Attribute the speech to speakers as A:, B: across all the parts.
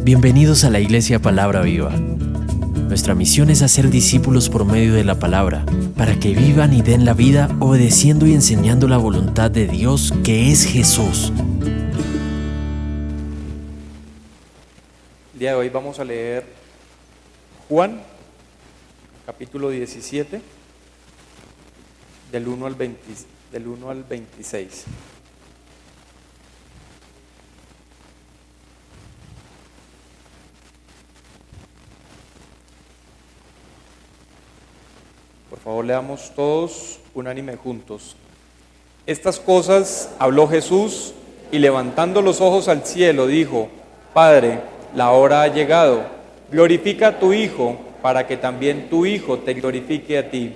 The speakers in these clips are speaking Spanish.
A: Bienvenidos a la Iglesia Palabra Viva. Nuestra misión es hacer discípulos por medio de la palabra, para que vivan y den la vida obedeciendo y enseñando la voluntad de Dios, que es Jesús.
B: El día de hoy vamos a leer Juan, capítulo 17, del 1 al 26. Por favor, leamos todos unánime juntos. Estas cosas habló Jesús y levantando los ojos al cielo dijo: Padre, la hora ha llegado, glorifica a tu Hijo, para que también tu Hijo te glorifique a ti.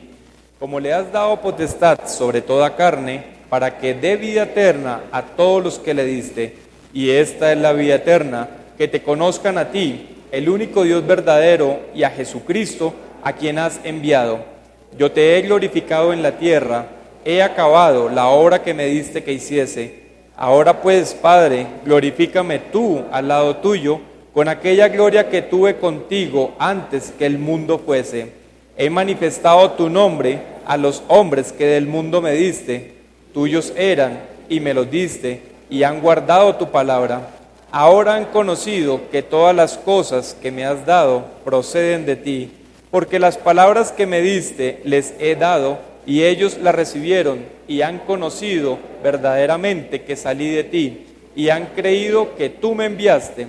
B: Como le has dado potestad sobre toda carne, para que dé vida eterna a todos los que le diste. Y esta es la vida eterna, que te conozcan a ti, el único Dios verdadero, y a Jesucristo, a quien has enviado. Yo te he glorificado en la tierra, he acabado la obra que me diste que hiciese. Ahora pues, Padre, glorifícame tú al lado tuyo, con aquella gloria que tuve contigo antes que el mundo fuese. He manifestado tu nombre a los hombres que del mundo me diste. Tuyos eran, y me los diste, y han guardado tu palabra. Ahora han conocido que todas las cosas que me has dado proceden de ti, porque las palabras que me diste les he dado, y ellos las recibieron, y han conocido verdaderamente que salí de ti, y han creído que tú me enviaste.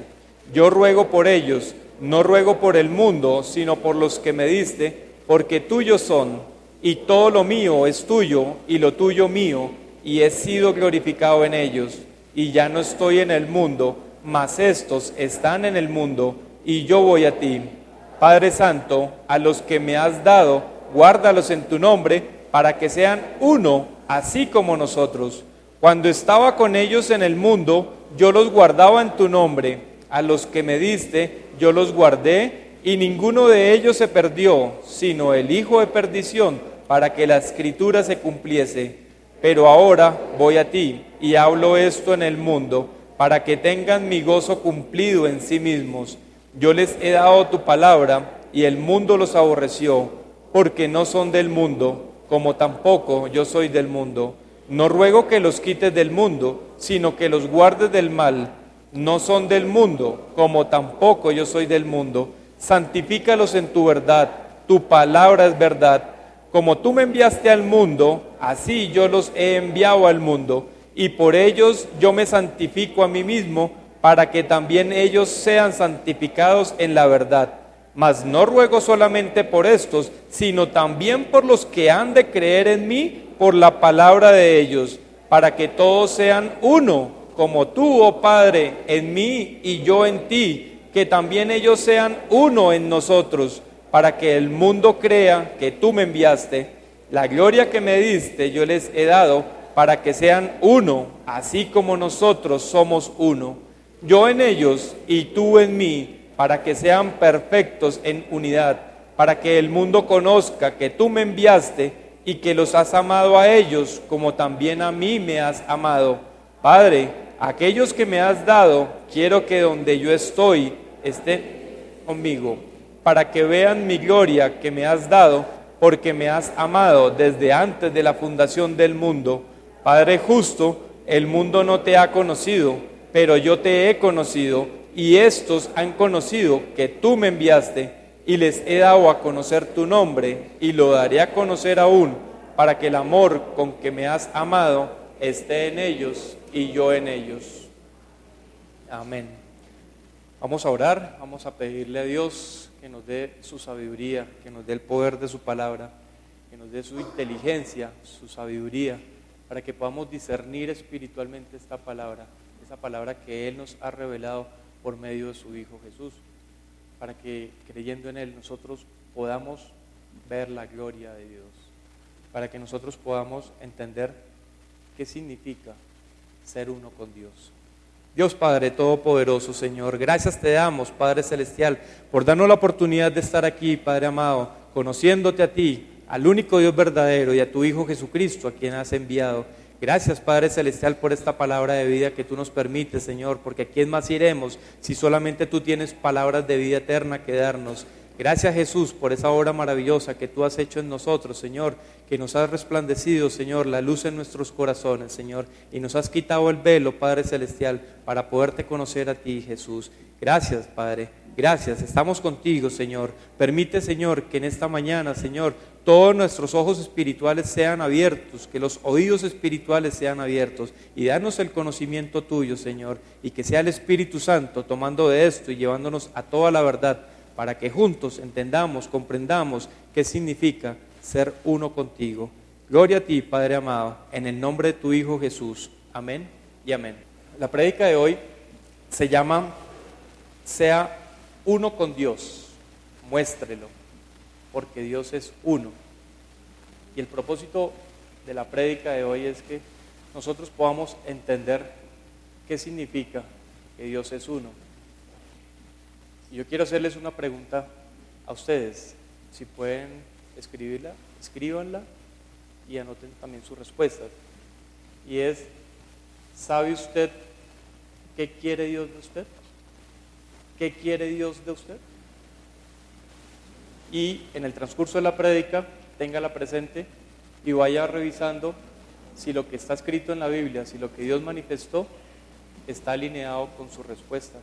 B: Yo ruego por ellos, no ruego por el mundo, sino por los que me diste, porque tuyos son, y todo lo mío es tuyo, y lo tuyo mío, y he sido glorificado en ellos. Y ya no estoy en el mundo, mas estos están en el mundo, y yo voy a ti. Padre Santo, a los que me has dado, guárdalos en tu nombre, para que sean uno, así como nosotros. Cuando estaba con ellos en el mundo, yo los guardaba en tu nombre. A los que me diste, yo los guardé, y ninguno de ellos se perdió, sino el hijo de perdición, para que la escritura se cumpliese. Pero ahora voy a ti, y hablo esto en el mundo, para que tengan mi gozo cumplido en sí mismos. Yo les he dado tu palabra, y el mundo los aborreció, porque no son del mundo, como tampoco yo soy del mundo. No ruego que los quites del mundo, sino que los guardes del mal. No son del mundo, como tampoco yo soy del mundo. Santifícalos en tu verdad, tu palabra es verdad. Como tú me enviaste al mundo, así yo los he enviado al mundo, y por ellos yo me santifico a mí mismo, para que también ellos sean santificados en la verdad. Mas no ruego solamente por estos, sino también por los que han de creer en mí por la palabra de ellos, para que todos sean uno, como tú, oh Padre, en mí y yo en ti, que también ellos sean uno en nosotros, para que el mundo crea que tú me enviaste. La gloria que me diste yo les he dado, para que sean uno, así como nosotros somos uno. Yo en ellos y tú en mí, para que sean perfectos en unidad, para que el mundo conozca que tú me enviaste y que los has amado a ellos como también a mí me has amado. Padre, aquellos que me has dado, quiero que donde yo estoy estén conmigo, para que vean mi gloria que me has dado, porque me has amado desde antes de la fundación del mundo. Padre justo, el mundo no te ha conocido, pero yo te he conocido, y estos han conocido que tú me enviaste, y les he dado a conocer tu nombre, y lo daré a conocer aún, para que el amor con que me has amado esté en ellos, y yo en ellos. Amén. Vamos a orar, vamos a pedirle a Dios que nos dé su sabiduría, que nos dé el poder de su palabra, que nos dé su inteligencia, su sabiduría, para que podamos discernir espiritualmente esta palabra, esa palabra que Él nos ha revelado por medio de su Hijo Jesús, para que creyendo en Él nosotros podamos ver la gloria de Dios, para que nosotros podamos entender qué significa ser uno con Dios. Dios Padre Todopoderoso, Señor, gracias te damos, Padre Celestial, por darnos la oportunidad de estar aquí, Padre amado, conociéndote a ti, al único Dios verdadero y a tu Hijo Jesucristo, a quien has enviado. Gracias, Padre Celestial, por esta palabra de vida que tú nos permites, Señor, porque ¿a quién más iremos si solamente tú tienes palabras de vida eterna que darnos? Gracias, Jesús, por esa obra maravillosa que tú has hecho en nosotros, Señor, que nos has resplandecido, Señor, la luz en nuestros corazones, Señor, y nos has quitado el velo, Padre Celestial, para poderte conocer a ti, Jesús. Gracias, Padre, gracias, estamos contigo, Señor. Permite, Señor, que en esta mañana, Señor, todos nuestros ojos espirituales sean abiertos, que los oídos espirituales sean abiertos, y danos el conocimiento tuyo, Señor, y que sea el Espíritu Santo tomando de esto y llevándonos a toda la verdad, para que juntos entendamos, comprendamos qué significa ser uno contigo. Gloria a ti, Padre amado, en el nombre de tu Hijo Jesús. Amén y amén. La prédica de hoy se llama Sea uno con Dios, muéstrelo, porque Dios es uno. Y el propósito de la prédica de hoy es que nosotros podamos entender qué significa que Dios es uno. Y yo quiero hacerles una pregunta a ustedes. Si pueden escribirla, escríbanla y anoten también sus respuestas. Y es, ¿sabe usted qué quiere Dios de usted? ¿Qué quiere Dios de usted? Y en el transcurso de la prédica, téngala presente y vaya revisando si lo que está escrito en la Biblia, si lo que Dios manifestó, está alineado con su respuesta.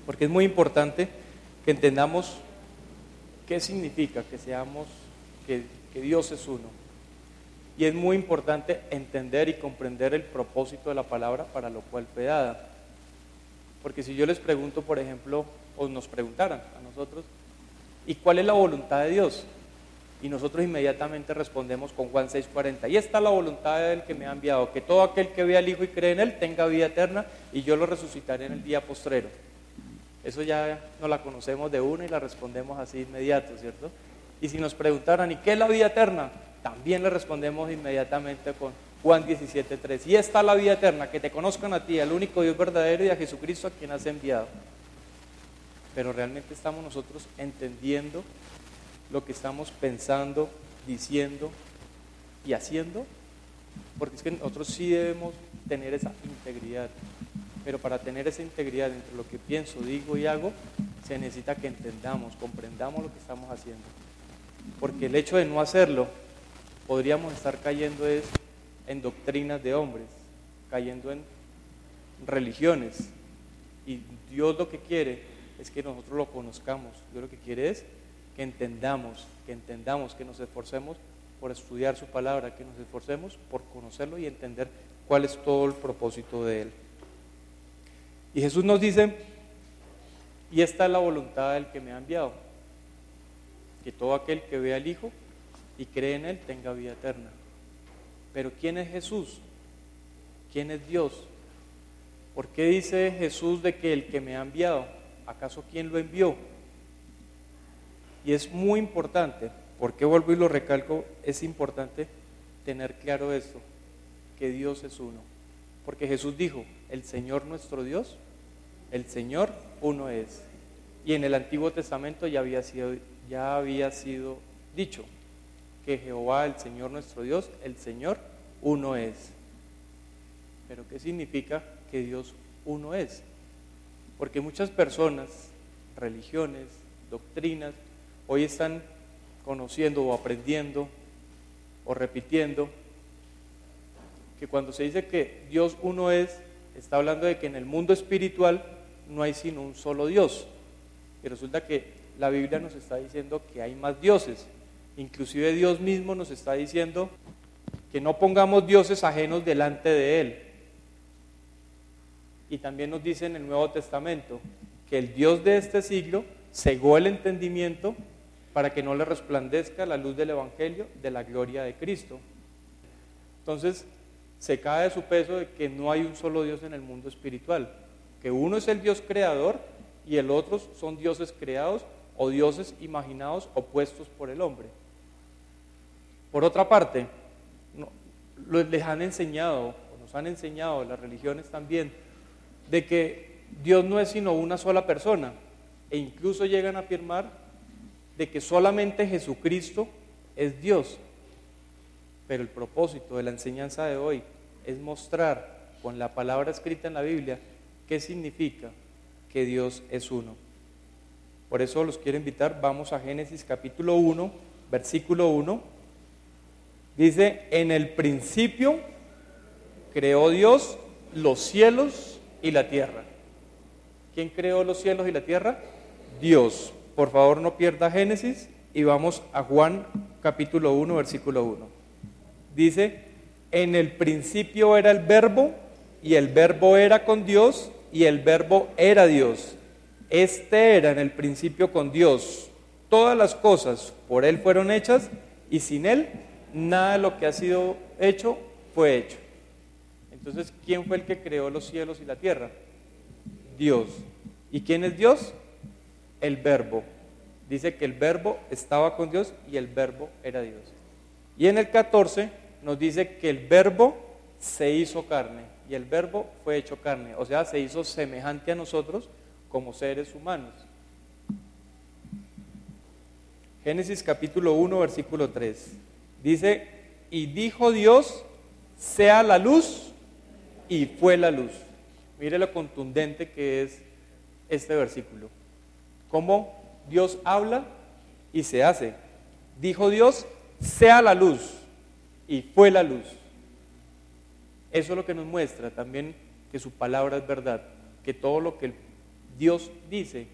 B: Porque es muy importante que entendamos qué significa que Dios es uno. Y es muy importante entender y comprender el propósito de la palabra para lo cual fue dada. Porque si yo les pregunto, por ejemplo, o nos preguntaran a nosotros, ¿y cuál es la voluntad de Dios? Y nosotros inmediatamente respondemos con Juan 6:40. Y esta es la voluntad del que me ha enviado, que todo aquel que vea al Hijo y cree en Él tenga vida eterna, y yo lo resucitaré en el día postrero. Eso ya no la conocemos de una y la respondemos así inmediato, ¿cierto? Y si nos preguntaran, ¿y qué es la vida eterna? También le respondemos inmediatamente con Juan 17:3. Y esta es la vida eterna, que te conozcan a ti, al único Dios verdadero, y a Jesucristo a quien has enviado. Pero realmente estamos nosotros entendiendo lo que estamos pensando, diciendo y haciendo, porque es que nosotros sí debemos tener esa integridad. Pero para tener esa integridad entre lo que pienso, digo y hago, se necesita que entendamos, comprendamos lo que estamos haciendo. Porque el hecho de no hacerlo, podríamos estar cayendo en doctrinas de hombres, cayendo en religiones. Y Dios lo que quiere es que nosotros lo conozcamos. Dios lo que quiere es que entendamos, que nos esforcemos por estudiar su palabra, que nos esforcemos por conocerlo y entender cuál es todo el propósito de Él. Y Jesús nos dice, y esta es la voluntad del que me ha enviado, que todo aquel que vea al Hijo y cree en Él tenga vida eterna. Pero ¿quién es Jesús? ¿Quién es Dios? ¿Por qué dice Jesús de que el que me ha enviado? ¿Acaso quién lo envió? Y es muy importante, porque vuelvo y lo recalco, es importante tener claro esto, que Dios es uno. Porque Jesús dijo, el Señor nuestro Dios, el Señor uno es. Y en el Antiguo Testamento ya había sido dicho que Jehová, el Señor nuestro Dios, el Señor uno es. Pero ¿qué significa que Dios uno es? Porque muchas personas, religiones, doctrinas, hoy están conociendo o aprendiendo o repitiendo que cuando se dice que Dios uno es, está hablando de que en el mundo espiritual no hay sino un solo Dios. Y resulta que la Biblia nos está diciendo que hay más dioses. Inclusive Dios mismo nos está diciendo que no pongamos dioses ajenos delante de Él. Y también nos dice en el Nuevo Testamento que el Dios de este siglo cegó el entendimiento para que no le resplandezca la luz del Evangelio de la gloria de Cristo. Entonces, se cae de su peso de que no hay un solo Dios en el mundo espiritual, que uno es el Dios creador y el otro son dioses creados o dioses imaginados o puestos por el hombre. Por otra parte, les han enseñado, o nos han enseñado las religiones también, de que Dios no es sino una sola persona, e incluso llegan a afirmar de que solamente Jesucristo es Dios. Pero el propósito de la enseñanza de hoy es mostrar con la palabra escrita en la Biblia qué significa que Dios es uno. Por eso los quiero invitar, vamos a Génesis capítulo 1, versículo 1. Dice, en el principio creó Dios los cielos y la tierra. ¿Quién creó los cielos y la tierra? Dios. Por favor, no pierda Génesis y vamos a Juan capítulo 1, versículo 1. Dice, en el principio era el verbo y el verbo era con Dios y el verbo era Dios. Este era en el principio con Dios. Todas las cosas por Él fueron hechas y sin Él nada de lo que ha sido hecho fue hecho. Entonces, ¿quién fue el que creó los cielos y la tierra? Dios. ¿Y quién es Dios? El verbo. Dice que el verbo estaba con Dios y el verbo era Dios. Y en el 14 nos dice que el verbo se hizo carne y el verbo fue hecho carne, o sea, se hizo semejante a nosotros como seres humanos. Génesis capítulo 1, versículo 3. Dice, y dijo Dios, sea la luz, y fue la luz. Mire lo contundente que es este versículo. Cómo Dios habla y se hace. Dijo Dios, sea la luz, y fue la luz. Eso es lo que nos muestra también que su palabra es verdad, que todo lo que Dios dice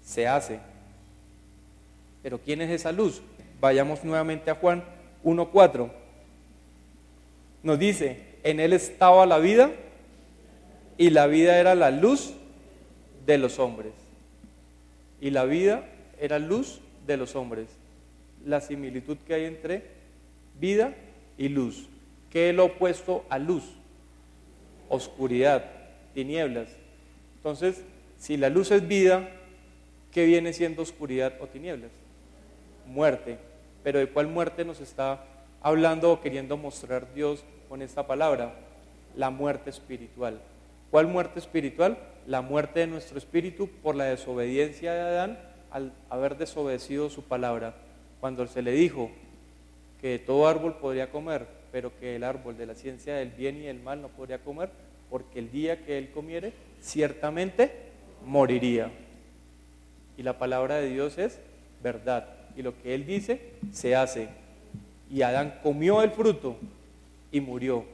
B: se hace. Pero ¿quién es esa luz? Vayamos nuevamente a Juan 1:4. Nos dice, en Él estaba la vida y la vida era la luz de los hombres. Y la vida era luz de los hombres. La similitud que hay entre vida y luz. ¿Qué es lo opuesto a luz? Oscuridad, tinieblas. Entonces, si la luz es vida, ¿qué viene siendo oscuridad o tinieblas? Muerte. Pero ¿de cuál muerte nos está hablando o queriendo mostrar Dios con esta palabra? La muerte espiritual. ¿Cuál muerte espiritual? La muerte de nuestro espíritu por la desobediencia de Adán al haber desobedecido su palabra. Cuando se le dijo que de todo árbol podría comer, pero que el árbol de la ciencia del bien y del mal no podría comer, porque el día que él comiere, ciertamente moriría. Y la palabra de Dios es verdad, y lo que él dice, se hace. Y Adán comió el fruto y murió.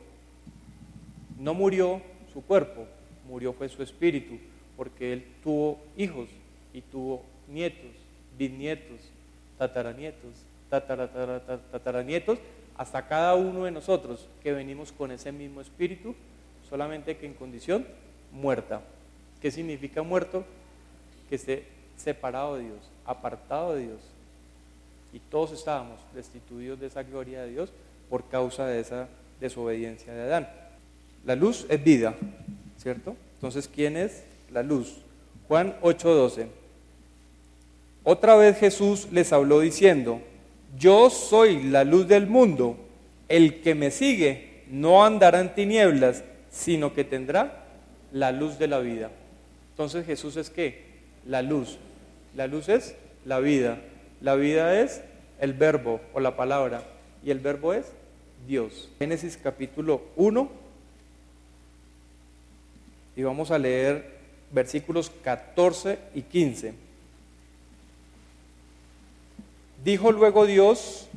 B: No murió su cuerpo, murió fue su espíritu, porque él tuvo hijos y tuvo nietos, bisnietos, tataranietos, tataranietos, hasta cada uno de nosotros que venimos con ese mismo espíritu, solamente que en condición muerta. ¿Qué significa muerto? Que esté separado de Dios, apartado de Dios. Y todos estábamos destituidos de esa gloria de Dios por causa de esa desobediencia de Adán. La luz es vida, ¿cierto? Entonces, ¿quién es la luz? Juan 8:12. Otra vez Jesús les habló diciendo, yo soy la luz del mundo, el que me sigue no andará en tinieblas, sino que tendrá la luz de la vida. Entonces, ¿Jesús es qué? La luz. La luz es la vida. La vida es el verbo o la palabra, y el verbo es Dios. Génesis capítulo 1, y vamos a leer versículos 14 y 15. Dijo luego Dios,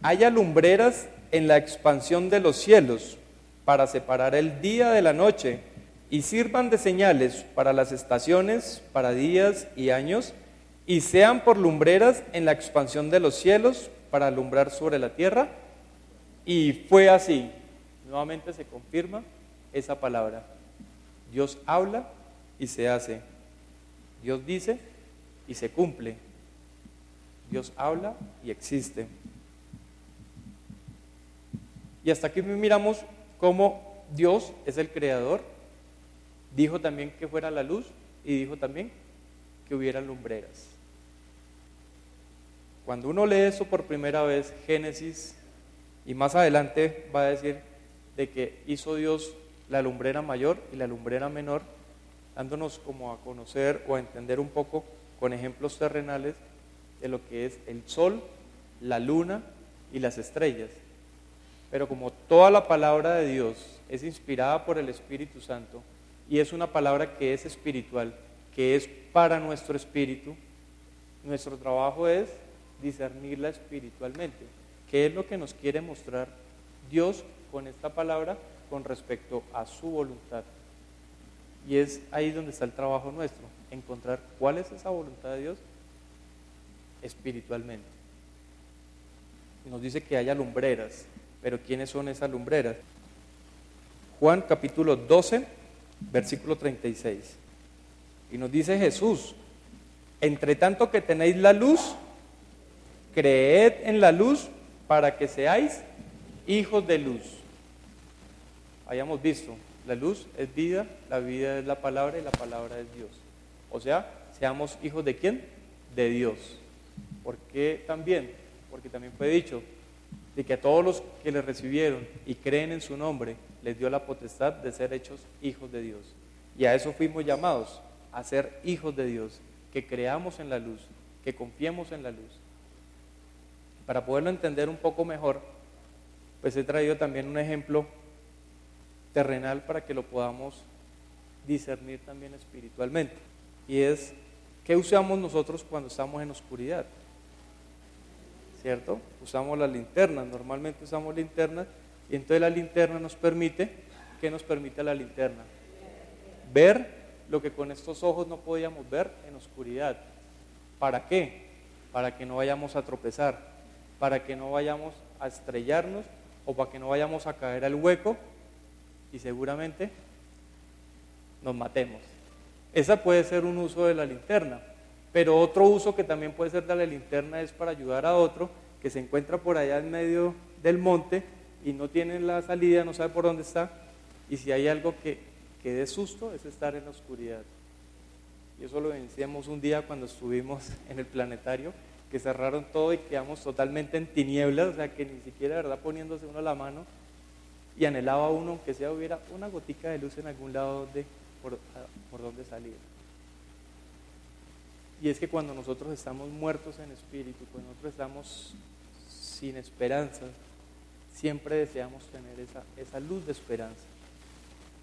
B: haya lumbreras en la expansión de los cielos para separar el día de la noche y sirvan de señales para las estaciones, para días y años, y sean por lumbreras en la expansión de los cielos para alumbrar sobre la tierra. Y fue así. Nuevamente se confirma esa palabra. Dios habla y se hace. Dios dice y se cumple. Dios habla y existe. Y hasta aquí miramos cómo Dios es el creador. Dijo también que fuera la luz y dijo también que hubiera lumbreras. Cuando uno lee eso por primera vez, Génesis, y más adelante va a decir de que hizo Dios la lumbrera mayor y la lumbrera menor, dándonos como a conocer o a entender un poco con ejemplos terrenales de lo que es el sol, la luna y las estrellas. Pero como toda la palabra de Dios es inspirada por el Espíritu Santo y es una palabra que es espiritual, que es para nuestro espíritu, nuestro trabajo es discernirla espiritualmente. ¿Qué es lo que nos quiere mostrar Dios con esta palabra con respecto a su voluntad? Y es ahí donde está el trabajo nuestro, encontrar cuál es esa voluntad de Dios espiritualmente. Nos dice que haya lumbreras, pero ¿quiénes son esas lumbreras? Juan capítulo 12, versículo 36. Y nos dice Jesús: entre tanto que tenéis la luz, creed en la luz para que seáis hijos de luz. Hayamos visto, la luz es vida, la vida es la palabra y la palabra es Dios. O sea, seamos hijos ¿de quién? De Dios. ¿Por qué también? Porque también fue dicho de que a todos los que le recibieron y creen en su nombre, les dio la potestad de ser hechos hijos de Dios. Y a eso fuimos llamados, a ser hijos de Dios, que creamos en la luz, que confiemos en la luz. Para poderlo entender un poco mejor, pues he traído también un ejemplo terrenal para que lo podamos discernir también espiritualmente. Y es, ¿qué usamos nosotros cuando estamos en oscuridad? ¿Cierto? Usamos las linternas, normalmente usamos linternas, y entonces la linterna nos permite, ¿qué nos permite la linterna? Ver lo que con estos ojos no podíamos ver en oscuridad. ¿Para qué? Para que no vayamos a tropezar, para que no vayamos a estrellarnos o para que no vayamos a caer al hueco y seguramente nos matemos. Esa puede ser un uso de la linterna, pero otro uso que también puede ser de la linterna es para ayudar a otro que se encuentra por allá en medio del monte y no tiene la salida, no sabe por dónde está, y si hay algo que dé susto es estar en la oscuridad. Y eso lo vencimos un día cuando estuvimos en el planetario, que cerraron todo y quedamos totalmente en tinieblas, o sea que ni siquiera, de verdad, poniéndose uno la mano, y anhelaba uno, aunque sea hubiera una gotica de luz en algún lado por donde salir. Y es que cuando nosotros estamos muertos en espíritu, cuando nosotros estamos sin esperanza, siempre deseamos tener esa luz de esperanza.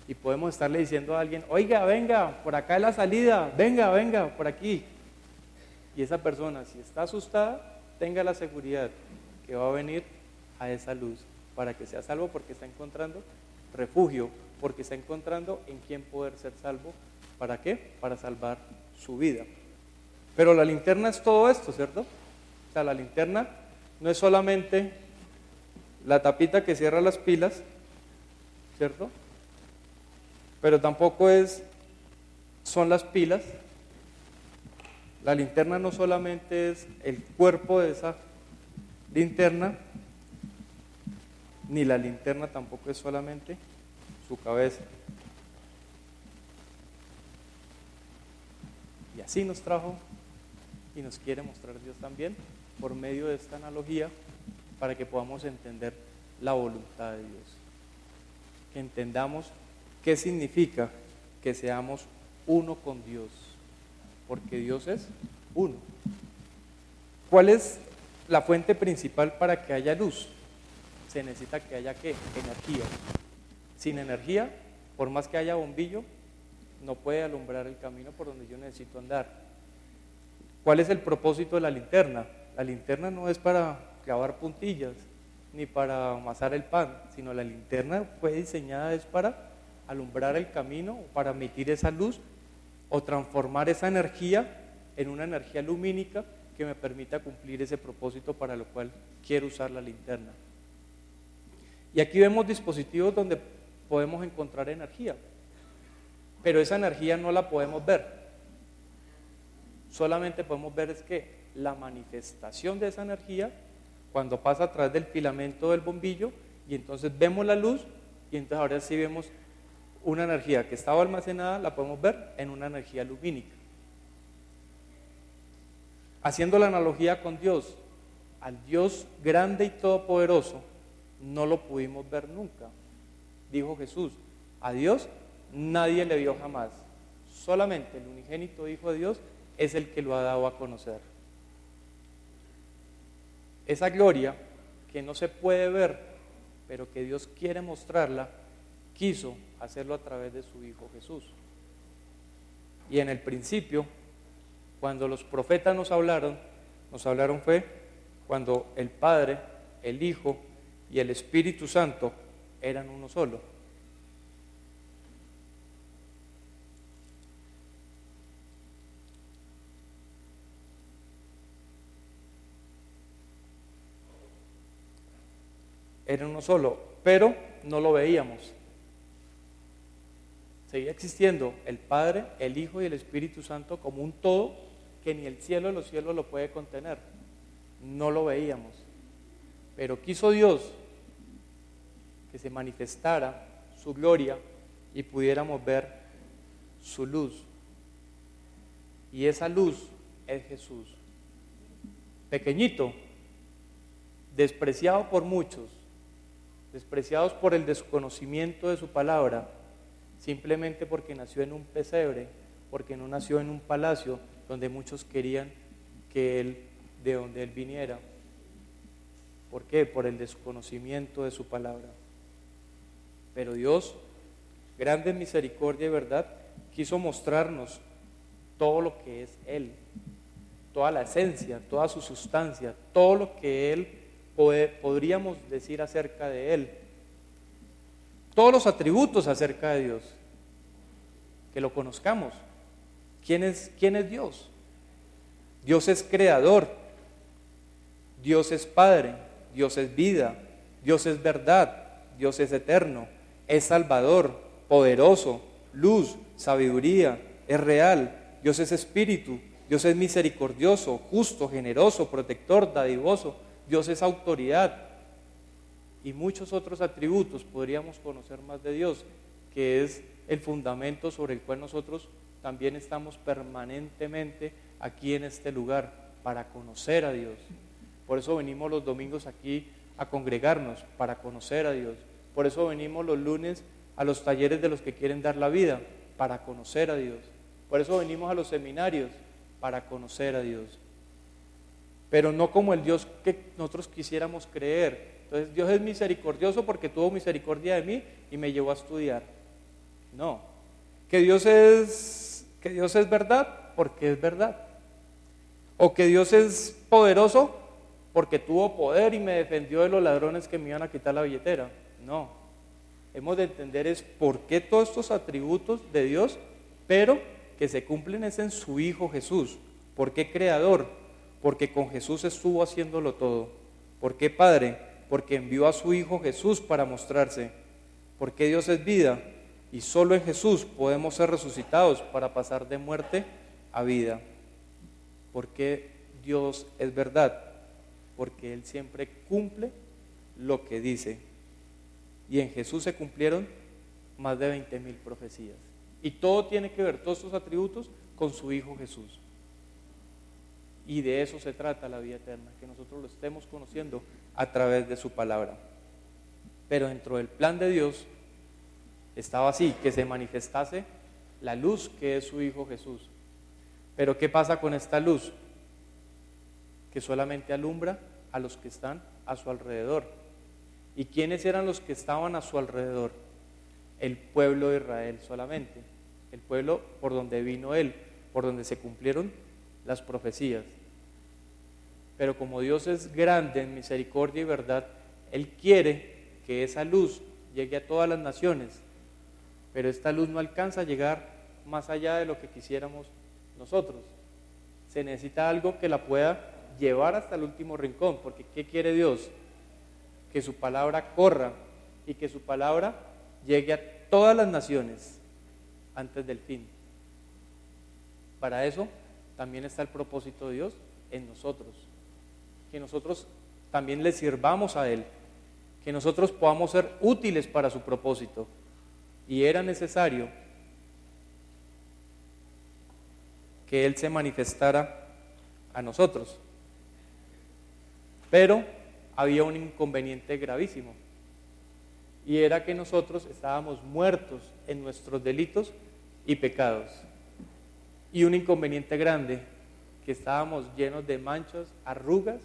B: Y podemos estarle diciendo a alguien: oiga, venga, por acá es la salida, venga, por aquí. Y esa persona, si está asustada, tenga la seguridad que va a venir a esa luz para que sea salvo, porque está encontrando refugio, porque está encontrando en quién poder ser salvo. ¿Para qué? Para salvar su vida. Pero la linterna es todo esto, ¿cierto? O sea, la linterna no es solamente la tapita que cierra las pilas, ¿cierto? Pero tampoco son las pilas. La linterna no solamente es el cuerpo de esa linterna, ni la linterna tampoco es solamente su cabeza. Y así nos trajo y nos quiere mostrar Dios también por medio de esta analogía, para que podamos entender la voluntad de Dios, que entendamos qué significa que seamos uno con Dios, porque Dios es uno. ¿Cuál es la fuente principal para que haya luz? Se necesita que haya ¿qué? Energía. Sin energía, por más que haya bombillo, no puede alumbrar el camino por donde yo necesito andar. ¿Cuál es el propósito de la linterna? La linterna no es para clavar puntillas ni para amasar el pan, sino la linterna fue diseñada es para alumbrar el camino, para emitir esa luz o transformar esa energía en una energía lumínica que me permita cumplir ese propósito para lo cual quiero usar la linterna. Y aquí vemos dispositivos donde podemos encontrar energía, pero esa energía no la podemos ver. Solamente podemos ver es que la manifestación de esa energía cuando pasa a través del filamento del bombillo, y entonces vemos la luz, y entonces ahora sí vemos una energía que estaba almacenada, la podemos ver en una energía lumínica. Haciendo la analogía con Dios, al Dios grande y todopoderoso no lo pudimos ver nunca. Dijo Jesús: a Dios nadie le vio jamás, solamente el unigénito Hijo de Dios es el que lo ha dado a conocer. Esa gloria que no se puede ver pero que Dios quiere mostrarla, quiso hacerlo a través de su Hijo Jesús. Y en el principio, cuando los profetas nos hablaron fue cuando el Padre, el Hijo y el Espíritu Santo eran uno solo. Eran uno solo, pero no lo veíamos. Seguía existiendo el Padre, el Hijo y el Espíritu Santo como un todo que ni el cielo de los cielos lo puede contener. No lo veíamos. Pero quiso Dios que se manifestara su gloria y pudiéramos ver su luz. Y esa luz es Jesús. Pequeñito, despreciado por muchos, despreciados por el desconocimiento de su palabra, simplemente porque nació en un pesebre, porque no nació en un palacio donde muchos querían de donde él viniera. ¿Por qué? Por el desconocimiento de su palabra. Pero Dios, grande en misericordia y verdad, quiso mostrarnos todo lo que es Él, toda la esencia, toda su sustancia, todo lo que Él podríamos decir acerca de Él, todos los atributos acerca de Dios, que lo conozcamos. ¿Quién es Dios? Dios es creador, Dios es Padre, Dios es vida, Dios es verdad, Dios es eterno, es Salvador, poderoso, luz, sabiduría, es real, Dios es espíritu, Dios es misericordioso, justo, generoso, protector, dadivoso, Dios es autoridad. Y muchos otros atributos podríamos conocer más de Dios, que es el fundamento sobre el cual nosotros también estamos permanentemente aquí en este lugar, para conocer a Dios. Por eso venimos los domingos aquí a congregarnos, para conocer a Dios. Por eso venimos los lunes a los talleres de los que quieren dar la vida, para conocer a Dios. Por eso venimos a los seminarios, para conocer a Dios. Pero no como el Dios que nosotros quisiéramos creer. Entonces Dios es misericordioso porque tuvo misericordia de mí y me llevó a estudiar. No. Que Dios es verdad porque es verdad. O que Dios es poderoso porque tuvo poder y me defendió de los ladrones que me iban a quitar la billetera. No. Hemos de entender es por qué todos estos atributos de Dios, pero que se cumplen es en su Hijo Jesús. ¿Por qué creador? Porque con Jesús estuvo haciéndolo todo. ¿Por qué Padre? Porque envió a su Hijo Jesús para mostrarse. ¿Por qué Dios es vida? Y solo en Jesús podemos ser resucitados para pasar de muerte a vida. ¿Por qué Dios es verdad? Porque Él siempre cumple lo que dice. Y en Jesús se cumplieron más de 20,000 profecías. Y todo tiene que ver, todos estos atributos, con su Hijo Jesús. Y de eso se trata la vida eterna, que nosotros lo estemos conociendo a través de su palabra. Pero dentro del plan de Dios estaba así, que se manifestase la luz que es su Hijo Jesús. Pero ¿qué pasa con esta luz? Que solamente alumbra a los que están a su alrededor. ¿Y quiénes eran los que estaban a su alrededor? El pueblo de Israel solamente. El pueblo por donde vino Él, por donde se cumplieron las profecías. Pero como Dios es grande en misericordia y verdad, Él quiere que esa luz llegue a todas las naciones, pero esta luz no alcanza a llegar más allá de lo que quisiéramos nosotros. Se necesita algo que la pueda llevar hasta el último rincón, porque ¿qué quiere Dios? Que su palabra corra y que su palabra llegue a todas las naciones antes del fin. Para eso también está el propósito de Dios en nosotros, que nosotros también le sirvamos a Él, que nosotros podamos ser útiles para su propósito. Y era necesario que Él se manifestara a nosotros. Pero había un inconveniente gravísimo, y era que nosotros estábamos muertos en nuestros delitos y pecados. Y un inconveniente grande, que estábamos llenos de manchas, arrugas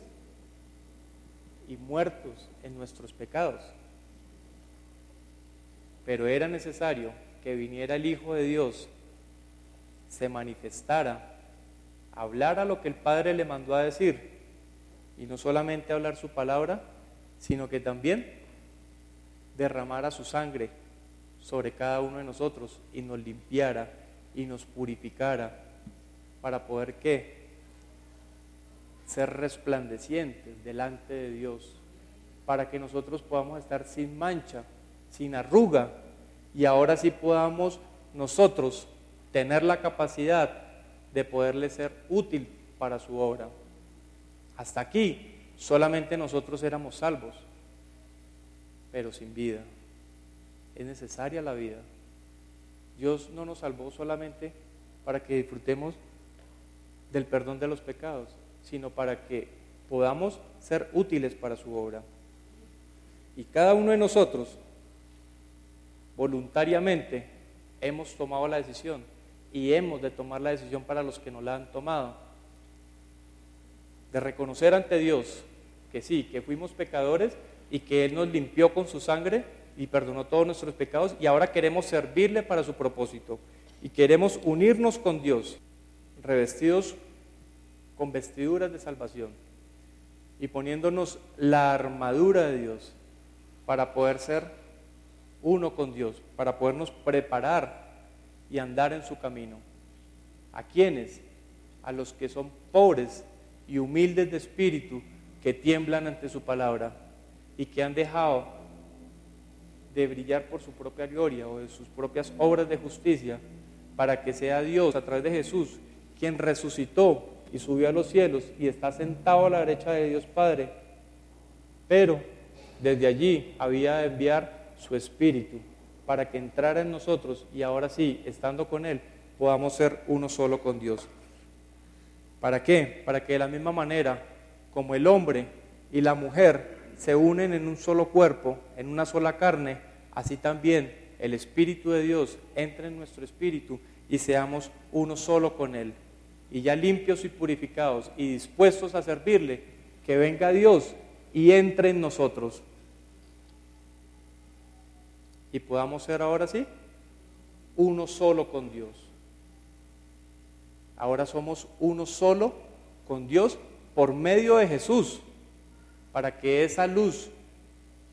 B: y muertos en nuestros pecados. pero era necesario que viniera el Hijo de Dios, se manifestara, hablara lo que el Padre le mandó a decir, y no solamente hablar su palabra, sino que también derramara su sangre sobre cada uno de nosotros y nos limpiara y nos purificara para poder ¿qué? Ser resplandecientes delante de Dios, para que nosotros podamos estar sin mancha, sin arruga, y ahora sí podamos nosotros tener la capacidad de poderle ser útil para su obra. Hasta aquí solamente nosotros éramos salvos, pero sin vida. Es necesaria la vida. Dios no nos salvó solamente para que disfrutemos del perdón de los pecados, sino para que podamos ser útiles para su obra. Y cada uno de nosotros, voluntariamente, hemos tomado la decisión y hemos de tomar la decisión para los que no la han tomado, de reconocer ante Dios que sí, que fuimos pecadores y que Él nos limpió con su sangre y perdonó todos nuestros pecados, y ahora queremos servirle para su propósito y queremos unirnos con Dios, revestidos con vestiduras de salvación y poniéndonos la armadura de Dios para poder ser uno con Dios, para podernos preparar y andar en su camino. ¿A quiénes? A los que son pobres y humildes de espíritu, que tiemblan ante su palabra y que han dejado de brillar por su propia gloria o de sus propias obras de justicia, para que sea Dios a través de Jesús quien resucitó y subió a los cielos y está sentado a la derecha de Dios Padre, pero desde allí había de enviar su Espíritu para que entrara en nosotros y ahora sí, estando con Él, podamos ser uno solo con Dios. ¿Para qué? Para que de la misma manera como el hombre y la mujer se unen en un solo cuerpo, en una sola carne, así también el Espíritu de Dios entre en nuestro espíritu y seamos uno solo con Él. Y ya limpios y purificados y dispuestos a servirle, que venga Dios y entre en nosotros. Y podamos ser ahora sí uno solo con Dios. Ahora somos uno solo con Dios por medio de Jesús, para que esa luz,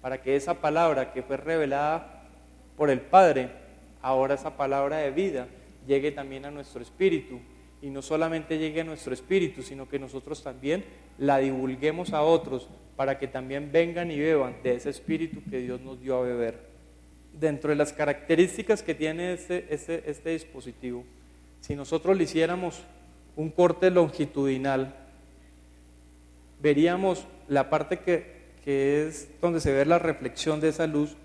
B: para que esa palabra que fue revelada por el Padre, ahora esa palabra de vida llegue también a nuestro espíritu, y no solamente llegue a nuestro espíritu, sino que nosotros también la divulguemos a otros, para que también vengan y beban de ese espíritu que Dios nos dio a beber. Dentro de las características que tiene este dispositivo, si nosotros le hiciéramos un corte longitudinal, veríamos la parte que es donde se ve la reflexión de esa luz.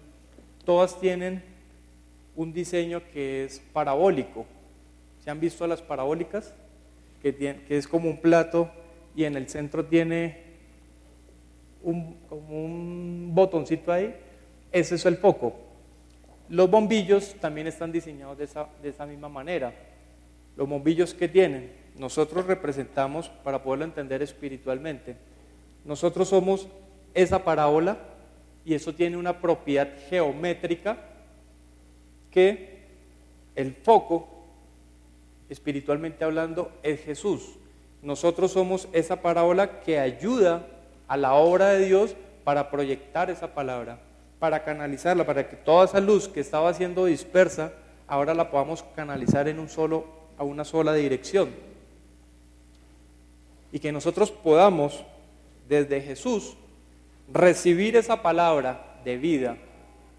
B: Todas tienen un diseño que es parabólico. ¿Se han visto las parabólicas? Que es como un plato y en el centro tiene como un botoncito ahí. Ese es el foco. Los bombillos también están diseñados de esa misma manera. Los bombillos que tienen, nosotros representamos, para poderlo entender espiritualmente, nosotros somos esa parábola y eso tiene una propiedad geométrica que el foco, espiritualmente hablando, es Jesús. Nosotros somos esa parábola que ayuda a la obra de Dios para proyectar esa palabra, para canalizarla, para que toda esa luz que estaba siendo dispersa, ahora la podamos canalizar a una sola dirección. Y que nosotros podamos, desde Jesús, recibir esa palabra de vida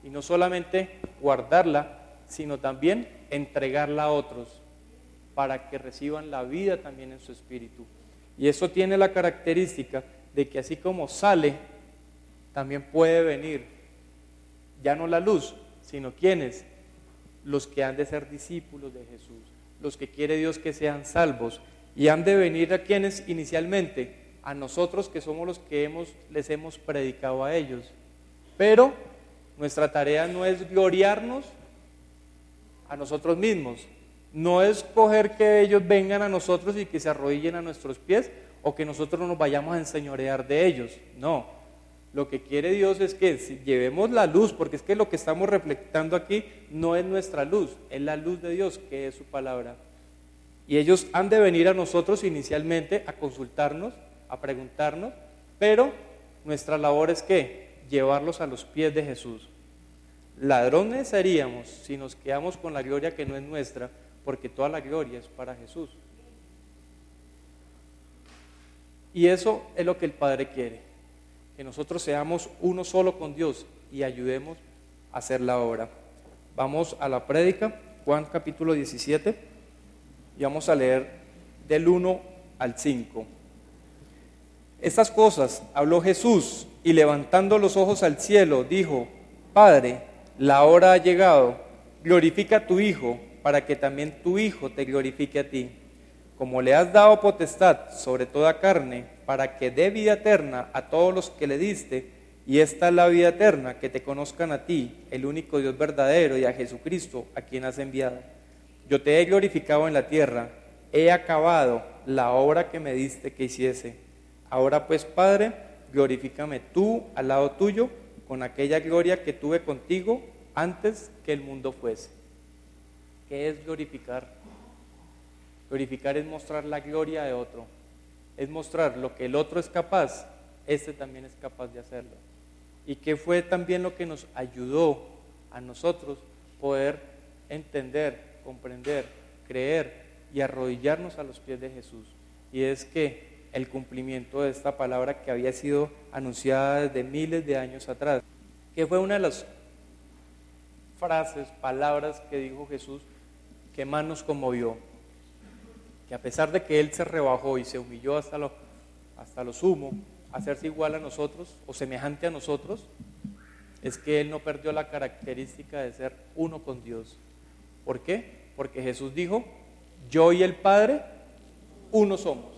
B: y no solamente guardarla, sino también entregarla a otros para que reciban la vida también en su espíritu. Y eso tiene la característica de que así como sale, también puede venir ya no la luz, sino ¿quiénes? Los que han de ser discípulos de Jesús, los que quiere Dios que sean salvos, y han de venir a quienes inicialmente, a nosotros que somos los que les hemos predicado a ellos. Pero nuestra tarea no es gloriarnos a nosotros mismos, no es coger que ellos vengan a nosotros y que se arrodillen a nuestros pies o que nosotros nos vayamos a enseñorear de ellos, no. Lo que quiere Dios es que si llevemos la luz, porque es que lo que estamos reflectando aquí no es nuestra luz, es la luz de Dios, que es su palabra. Y ellos han de venir a nosotros inicialmente a consultarnos, a preguntarnos, pero nuestra labor es ¿qué? Llevarlos a los pies de Jesús. Ladrones seríamos si nos quedamos con la gloria que no es nuestra, porque toda la gloria es para Jesús. Y eso es lo que el Padre quiere, que nosotros seamos uno solo con Dios y ayudemos a hacer la obra. Vamos a la prédica, Juan capítulo 17, y vamos a leer del 1 al 5. Estas cosas habló Jesús y levantando los ojos al cielo dijo: Padre, la hora ha llegado, glorifica a tu Hijo, para que también tu Hijo te glorifique a ti, como le has dado potestad sobre toda carne, para que dé vida eterna a todos los que le diste, y esta es la vida eterna, que te conozcan a ti, el único Dios verdadero, y a Jesucristo, a quien has enviado. Yo te he glorificado en la tierra, he acabado la obra que me diste que hiciese. Ahora pues, Padre, glorifícame tú al lado tuyo, con aquella gloria que tuve contigo antes que el mundo fuese. ¿Qué es glorificar? Glorificar es mostrar la gloria de otro, es mostrar lo que el otro es capaz, este también es capaz de hacerlo. Y que fue también lo que nos ayudó a nosotros poder entender, comprender, creer y arrodillarnos a los pies de Jesús. Y es que el cumplimiento de esta palabra que había sido anunciada desde miles de años atrás, que fue una de las frases, palabras que dijo Jesús que más nos conmovió, que a pesar de que Él se rebajó y se humilló hasta lo sumo, hacerse igual a nosotros o semejante a nosotros, es que Él no perdió la característica de ser uno con Dios. ¿Por qué? Porque Jesús dijo: yo y el Padre, uno somos.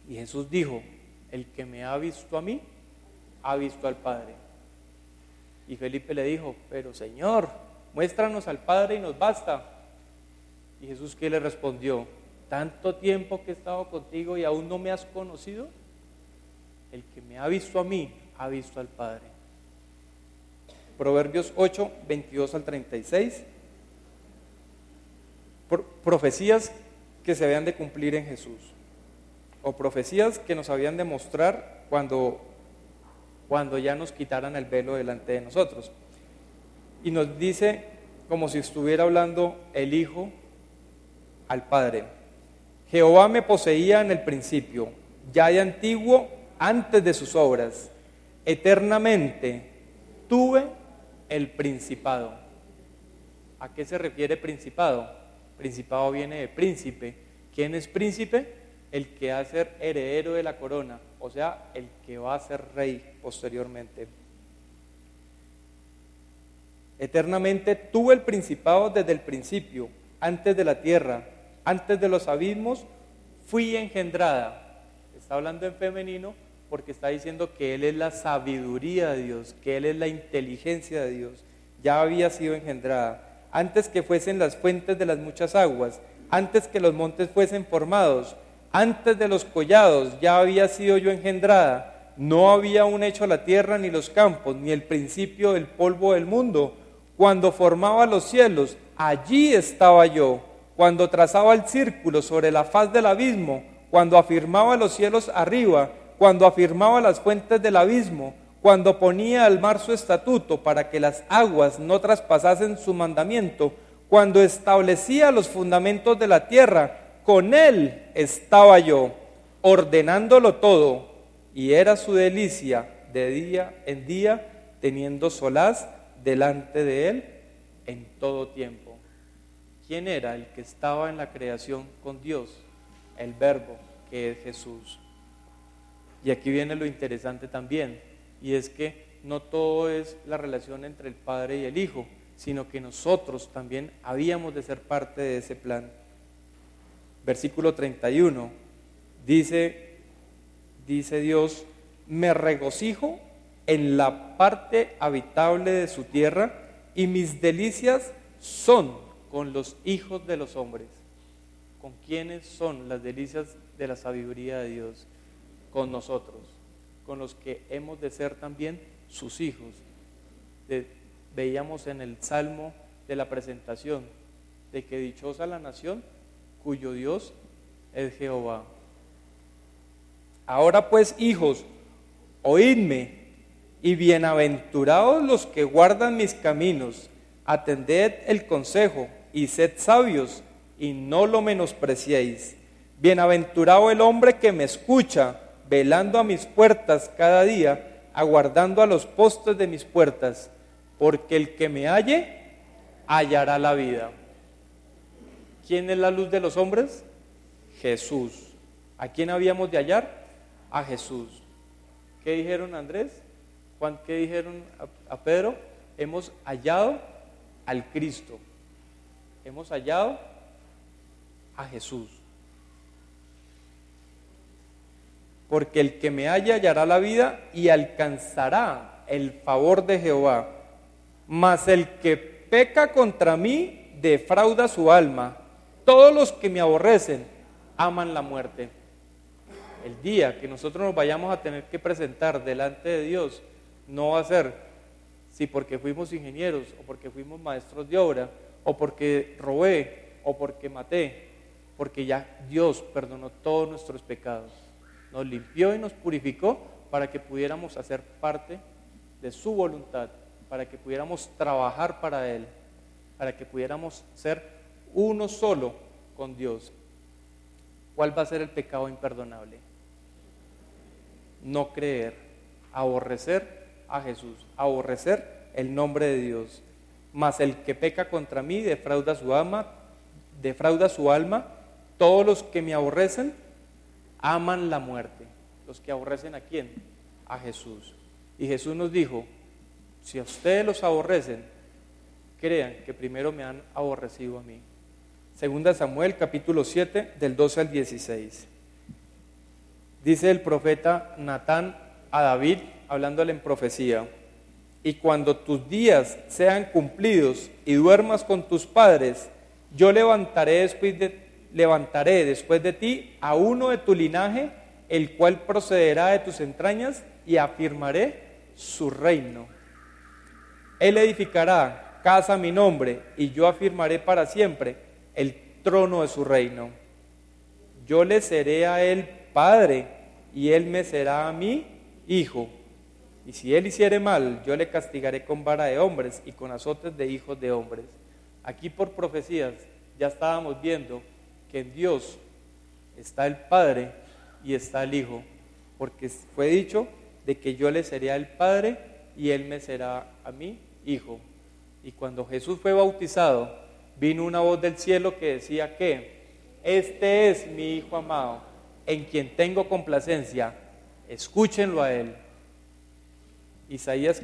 B: Y Jesús dijo: el que me ha visto a mí, ha visto al Padre. Y Felipe le dijo: pero Señor, muéstranos al Padre y nos basta. Y Jesús, ¿qué le respondió? ¿Tanto tiempo que he estado contigo y aún no me has conocido? El que me ha visto a mí, ha visto al Padre. Proverbios 8, 22 al 36. Profecías que se habían de cumplir en Jesús, o profecías que nos habían de mostrar cuando ya nos quitaran el velo delante de nosotros. Y nos dice, como si estuviera hablando el Hijo al Padre: Jehová me poseía en el principio, ya de antiguo, antes de sus obras. Eternamente tuve el principado. ¿A qué se refiere principado? Principado viene de príncipe. ¿Quién es príncipe? El que va a ser heredero de la corona, o sea, el que va a ser rey posteriormente. Eternamente tuve el principado desde el principio, antes de la tierra, antes de los abismos, fui engendrada. Está hablando en femenino porque está diciendo que Él es la sabiduría de Dios, que Él es la inteligencia de Dios. Ya había sido engendrada. Antes que fuesen las fuentes de las muchas aguas, antes que los montes fuesen formados, antes de los collados, ya había sido yo engendrada. No había aún hecho la tierra ni los campos, ni el principio del polvo del mundo. Cuando formaba los cielos, allí estaba yo. Cuando trazaba el círculo sobre la faz del abismo, cuando afirmaba los cielos arriba, cuando afirmaba las fuentes del abismo, cuando ponía al mar su estatuto para que las aguas no traspasasen su mandamiento, cuando establecía los fundamentos de la tierra, con Él estaba yo, ordenándolo todo, y era su delicia de día en día, teniendo solaz delante de Él en todo tiempo. ¿Quién era el que estaba en la creación con Dios? El Verbo, que es Jesús. Y aquí viene lo interesante también, y es que no todo es la relación entre el Padre y el Hijo, sino que nosotros también habíamos de ser parte de ese plan. Versículo 31, dice Dios: me regocijo en la parte habitable de su tierra, y mis delicias son con los hijos de los hombres. ¿Con quiénes son las delicias de la sabiduría de Dios? Con nosotros. con los que hemos de ser también sus hijos. Veíamos en el Salmo de la presentación de que dichosa la nación cuyo Dios es Jehová. Ahora pues, hijos, oídme, y bienaventurados los que guardan mis caminos. Atended el consejo y sed sabios, y no lo menospreciéis. Bienaventurado el hombre que me escucha, velando a mis puertas cada día, aguardando a los postes de mis puertas, porque el que me halle, hallará la vida. ¿Quién es la luz de los hombres? Jesús. ¿A quién habíamos de hallar? A Jesús. ¿Qué dijeron Andrés? Juan, ¿qué dijeron a Pedro? Hemos hallado al Cristo. Hemos hallado a Jesús. Porque el que me halle hallará la vida y alcanzará el favor de Jehová. Mas el que peca contra mí defrauda su alma. Todos los que me aborrecen aman la muerte. El día que nosotros nos vayamos a tener que presentar delante de Dios, no va a ser si porque fuimos ingenieros, o porque fuimos maestros de obra, o porque robé, o porque maté, porque ya Dios perdonó todos nuestros pecados, nos limpió y nos purificó para que pudiéramos hacer parte de su voluntad, para que pudiéramos trabajar para Él, para que pudiéramos ser uno solo con Dios. ¿Cuál va a ser el pecado imperdonable? No creer, aborrecer a Jesús, aborrecer el nombre de Dios. Mas el que peca contra mí defrauda su alma. Todos los que me aborrecen aman la muerte. ¿Los que aborrecen a quién? A Jesús. Y Jesús nos dijo, si a ustedes los aborrecen, crean que primero me han aborrecido a mí. Segunda Samuel capítulo 7 del 12 al 16. Dice el profeta Natán a David, hablándole en profecía: y cuando tus días sean cumplidos y duermas con tus padres, yo levantaré después de ti a uno de tu linaje, el cual procederá de tus entrañas, y afirmaré su reino. Él edificará casa a mi nombre, y yo afirmaré para siempre el trono de su reino. Yo le seré a él padre, y él me será a mí hijo. Y si él hiciere mal, yo le castigaré con vara de hombres y con azotes de hijos de hombres. Aquí por profecías ya estábamos viendo que en Dios está el Padre y está el Hijo, porque fue dicho de que yo le seré al Padre y él me será a mí hijo. Y cuando Jesús fue bautizado, vino una voz del cielo que decía que este es mi Hijo amado, en quien tengo complacencia, escúchenlo a él. Isaías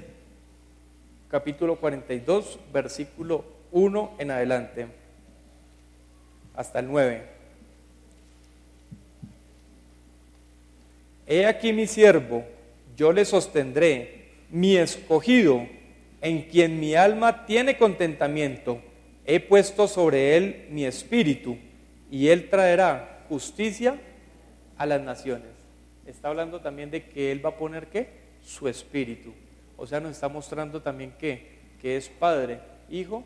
B: capítulo 42, versículo 1 en adelante, hasta el 9. He aquí mi siervo, yo le sostendré, mi escogido, en quien mi alma tiene contentamiento. He puesto sobre él mi espíritu, y él traerá justicia a las naciones. Está hablando también de que él va a poner ¿qué? Su espíritu. O sea, nos está mostrando también que es Padre, Hijo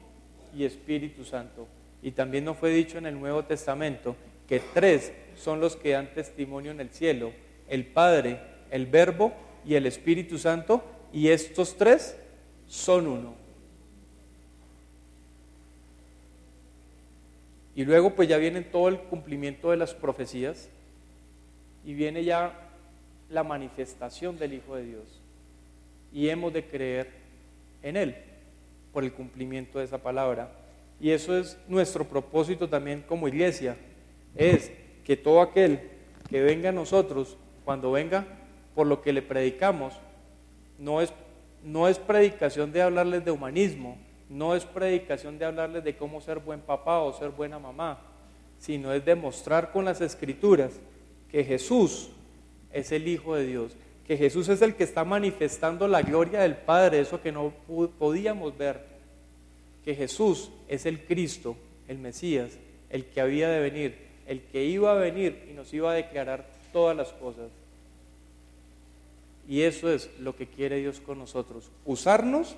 B: y Espíritu Santo. Y también nos fue dicho en el Nuevo Testamento que tres son los que dan testimonio en el cielo: el Padre, el Verbo y el Espíritu Santo, y estos tres son uno. Y luego pues ya viene todo el cumplimiento de las profecías y viene ya la manifestación del Hijo de Dios, y hemos de creer en Él por el cumplimiento de esa palabra. Y eso es nuestro propósito también como iglesia, es que todo aquel que venga a nosotros, cuando venga, por lo que le predicamos, no es predicación de hablarles de humanismo, no es predicación de hablarles de cómo ser buen papá o ser buena mamá, sino es demostrar con las Escrituras que Jesús es el Hijo de Dios, que Jesús es el que está manifestando la gloria del Padre, eso que no podíamos ver, que Jesús es el Cristo, el Mesías, el que había de venir, el que iba a venir y nos iba a declarar todas las cosas. Y eso es lo que quiere Dios con nosotros, usarnos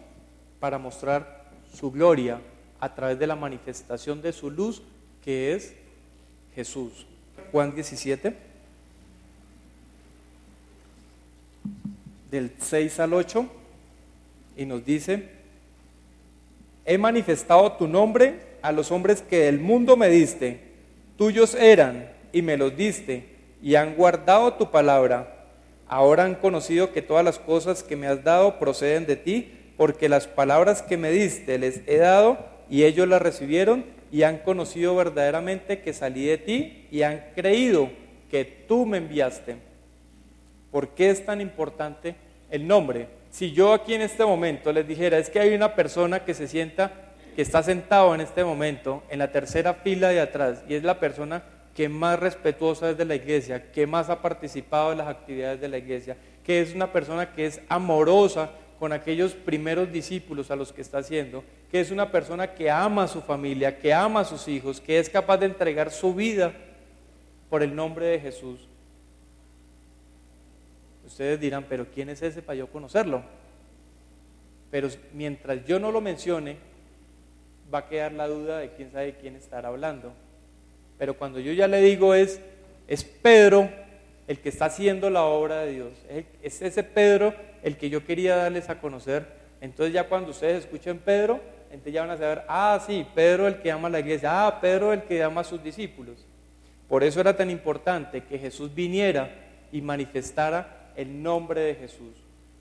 B: para mostrar su gloria a través de la manifestación de su luz, que es Jesús. Juan 17, del 6 al 8, y nos dice: he manifestado tu nombre a los hombres que del mundo me diste, tuyos eran y me los diste, y han guardado tu palabra. Ahora han conocido que todas las cosas que me has dado proceden de ti, porque las palabras que me diste les he dado, y ellos las recibieron, y han conocido verdaderamente que salí de ti, y han creído que tú me enviaste. ¿Por qué es tan importante el nombre? Si yo aquí en este momento les dijera, es que hay una persona que se sienta, que está sentado en este momento en la tercera fila de atrás, y es la persona que más respetuosa es de la iglesia, que más ha participado en las actividades de la iglesia, que es una persona que es amorosa con aquellos primeros discípulos a los que está haciendo, que es una persona que ama a su familia, que ama a sus hijos, que es capaz de entregar su vida por el nombre de Jesús. Ustedes dirán, pero ¿quién es ese para yo conocerlo? Pero mientras yo no lo mencione, va a quedar la duda de quién sabe quién estará hablando. Pero cuando yo ya le digo es Pedro el que está haciendo la obra de Dios, es ese Pedro el que yo quería darles a conocer. Entonces ya cuando ustedes escuchen Pedro, entonces ya van a saber, sí, Pedro el que ama a la iglesia, Pedro el que ama a sus discípulos. Por eso era tan importante que Jesús viniera y manifestara el nombre de Jesús,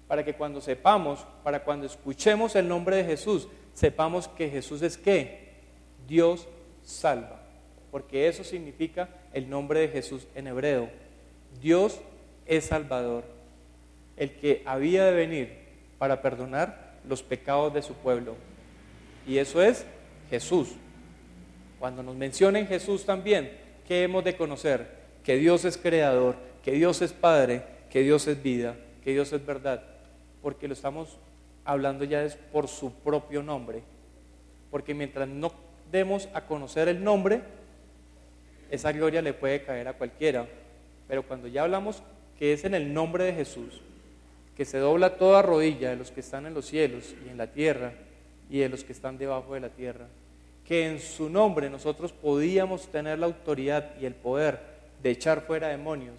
B: para que cuando sepamos, para cuando escuchemos el nombre de Jesús, sepamos que Jesús es ¿qué? Dios salva, porque eso significa el nombre de Jesús en hebreo. Dios es Salvador, el que había de venir para perdonar los pecados de su pueblo, y eso es Jesús. Cuando nos mencionen Jesús también, ¿qué hemos de conocer? Que Dios es creador, que Dios es Padre, que Dios es vida, que Dios es verdad, porque lo estamos hablando ya es por su propio nombre, porque mientras no demos a conocer el nombre, esa gloria le puede caer a cualquiera, pero cuando ya hablamos que es en el nombre de Jesús, que se dobla toda rodilla de los que están en los cielos y en la tierra y de los que están debajo de la tierra, que en su nombre nosotros podíamos tener la autoridad y el poder de echar fuera demonios,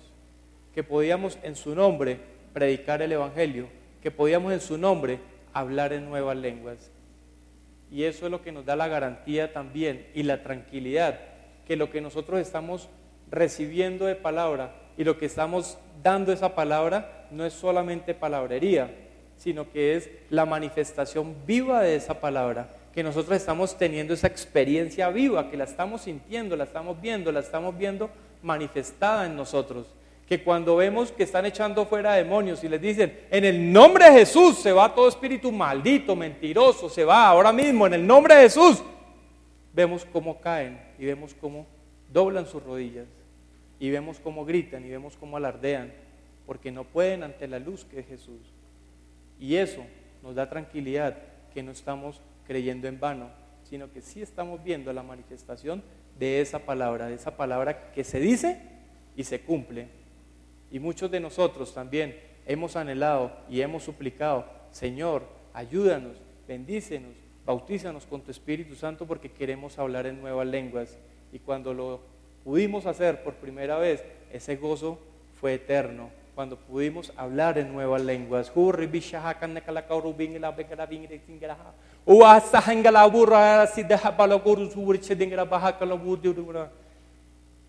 B: que podíamos en su nombre predicar el evangelio, que podíamos en su nombre hablar en nuevas lenguas. Y eso es lo que nos da la garantía también y la tranquilidad, que lo que nosotros estamos recibiendo de palabra y lo que estamos dando esa palabra no es solamente palabrería, sino que es la manifestación viva de esa palabra, que nosotros estamos teniendo esa experiencia viva, que la estamos sintiendo, la estamos viendo manifestada en nosotros. Que cuando vemos que están echando fuera demonios y les dicen, en el nombre de Jesús se va todo espíritu maldito, mentiroso, se va ahora mismo, en el nombre de Jesús, vemos cómo caen y vemos cómo doblan sus rodillas y vemos cómo gritan y vemos cómo alardean, porque no pueden ante la luz que es Jesús. Y eso nos da tranquilidad, que no estamos creyendo en vano, sino que sí estamos viendo la manifestación de esa palabra que se dice y se cumple. Y muchos de nosotros también hemos anhelado y hemos suplicado, Señor, ayúdanos, bendícenos, bautízanos con tu Espíritu Santo, porque queremos hablar en nuevas lenguas. Y cuando lo pudimos hacer por primera vez, ese gozo fue eterno, cuando pudimos hablar en nuevas lenguas.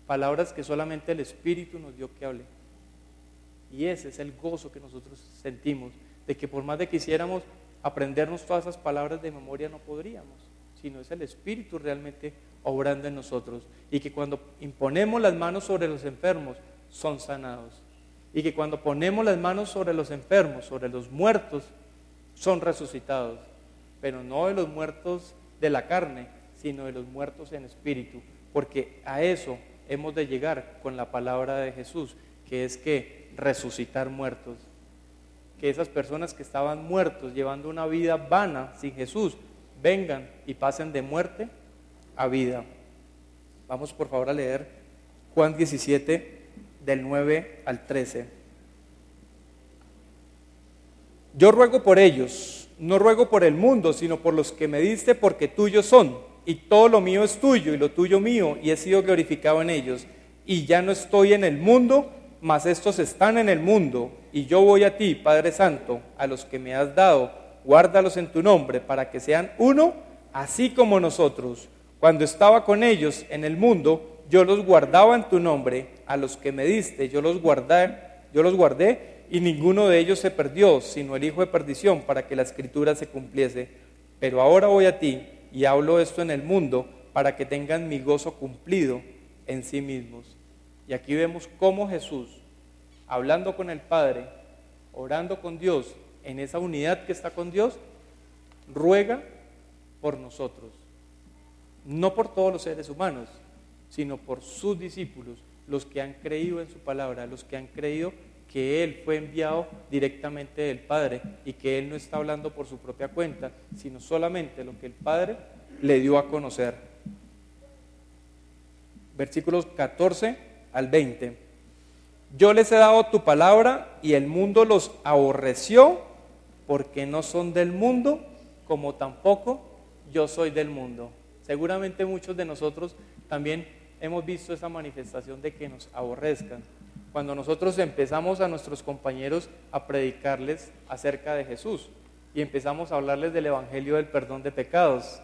B: Palabras que solamente el Espíritu nos dio que hable. Y ese es el gozo que nosotros sentimos, de que por más de que quisiéramos aprendernos todas esas palabras de memoria, no podríamos, sino es el Espíritu realmente obrando en nosotros. Y que cuando imponemos las manos sobre los enfermos, son sanados. Y que cuando ponemos las manos sobre los enfermos, sobre los muertos, son resucitados. Pero no de los muertos de la carne, sino de los muertos en espíritu. Porque a eso hemos de llegar con la palabra de Jesús, que es que resucitar muertos. Que esas personas que estaban muertos, llevando una vida vana sin Jesús, vengan y pasen de muerte a vida. Vamos por favor a leer Juan 17, del 9 al 13. Yo ruego por ellos, no ruego por el mundo, sino por los que me diste, porque tuyos son, y todo lo mío es tuyo, y lo tuyo mío, y he sido glorificado en ellos. Y ya no estoy en el mundo, mas estos están en el mundo, y yo voy a ti, Padre Santo, a los que me has dado, guárdalos en tu nombre, para que sean uno, así como nosotros. Cuando estaba con ellos en el mundo, yo los guardaba en tu nombre, a los que me diste, yo los guardé, y ninguno de ellos se perdió, sino el hijo de perdición, para que la escritura se cumpliese. Pero ahora voy a ti, y hablo esto en el mundo, para que tengan mi gozo cumplido en sí mismos. Y aquí vemos cómo Jesús, hablando con el Padre, orando con Dios, en esa unidad que está con Dios, ruega por nosotros. No por todos los seres humanos, sino por sus discípulos, los que han creído en su palabra, los que han creído que Él fue enviado directamente del Padre y que Él no está hablando por su propia cuenta, sino solamente lo que el Padre le dio a conocer. Versículos 14 al 20. Yo les he dado tu palabra y el mundo los aborreció porque no son del mundo, como tampoco yo soy del mundo. Seguramente muchos de nosotros también hemos visto esa manifestación de que nos aborrezcan. Cuando nosotros empezamos a nuestros compañeros a predicarles acerca de Jesús y empezamos a hablarles del evangelio del perdón de pecados,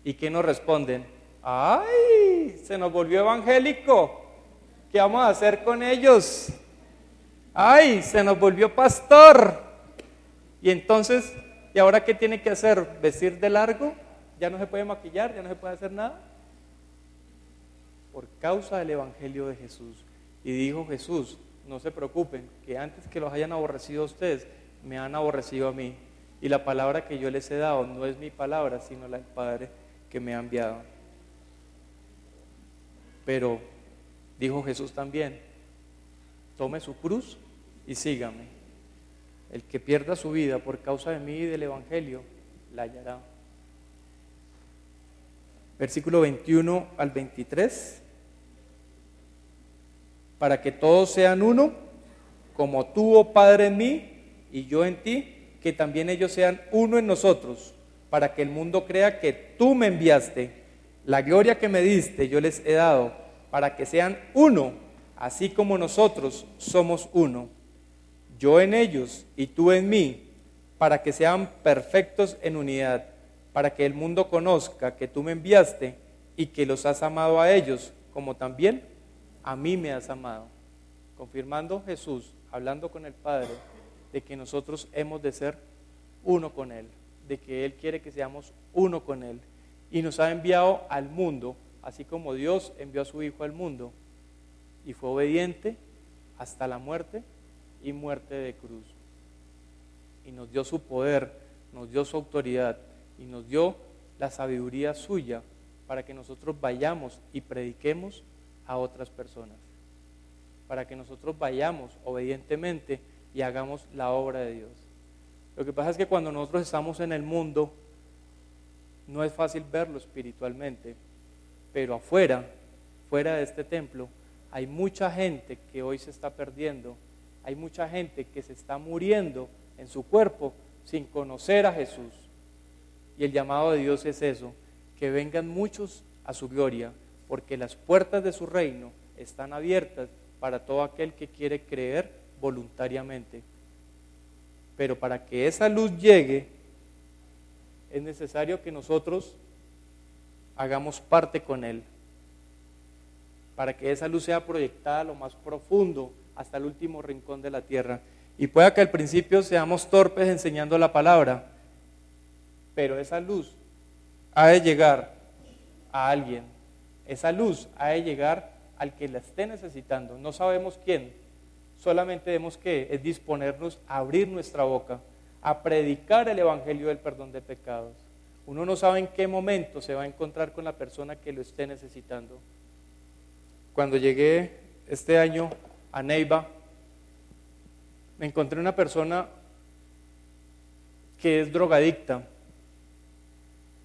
B: ¿y qué nos responden? ¡Ay! Se nos volvió evangélico. ¿Qué vamos a hacer con ellos? ¡Ay! Se nos volvió pastor. Y entonces, ¿y ahora qué tiene que hacer? ¿Vestir de largo? ¿Ya no se puede maquillar? ¿Ya no se puede hacer nada? Por causa del evangelio de Jesús. Y dijo Jesús, no se preocupen, que antes que los hayan aborrecido a ustedes, me han aborrecido a mí. Y la palabra que yo les he dado no es mi palabra, sino la del Padre que me ha enviado. Pero dijo Jesús también, tome su cruz y sígame. El que pierda su vida por causa de mí y del evangelio, la hallará. Versículo 21 al 23. Para que todos sean uno, como tú, oh Padre, en mí y yo en ti, que también ellos sean uno en nosotros, para que el mundo crea que tú me enviaste. La gloria que me diste yo les he dado, para que sean uno, así como nosotros somos uno. Yo en ellos y tú en mí, para que sean perfectos en unidad, para que el mundo conozca que tú me enviaste y que los has amado a ellos, como también a mí me has amado. Confirmando Jesús, hablando con el Padre, de que nosotros hemos de ser uno con Él, de que Él quiere que seamos uno con Él. Y nos ha enviado al mundo, así como Dios envió a su Hijo al mundo, y fue obediente hasta la muerte y muerte de cruz. Y nos dio su poder, nos dio su autoridad, y nos dio la sabiduría suya para que nosotros vayamos y prediquemos a otras personas, para que nosotros vayamos obedientemente y hagamos la obra de Dios. Lo que pasa es que cuando nosotros estamos en el mundo, no es fácil verlo espiritualmente, pero afuera, fuera de este templo, hay mucha gente que hoy se está perdiendo, hay mucha gente que se está muriendo en su cuerpo sin conocer a Jesús. Y el llamado de Dios es eso, que vengan muchos a su gloria, porque las puertas de su reino están abiertas para todo aquel que quiere creer voluntariamente. Pero para que esa luz llegue, es necesario que nosotros hagamos parte con Él, para que esa luz sea proyectada a lo más profundo, hasta el último rincón de la tierra. Y pueda que al principio seamos torpes enseñando la palabra, pero esa luz ha de llegar a alguien. Esa luz ha de llegar al que la esté necesitando. No sabemos quién, solamente tenemos que disponernos a abrir nuestra boca, a predicar el evangelio del perdón de pecados. Uno no sabe en qué momento se va a encontrar con la persona que lo esté necesitando. Cuando llegué este año a Neiva, me encontré una persona que es drogadicta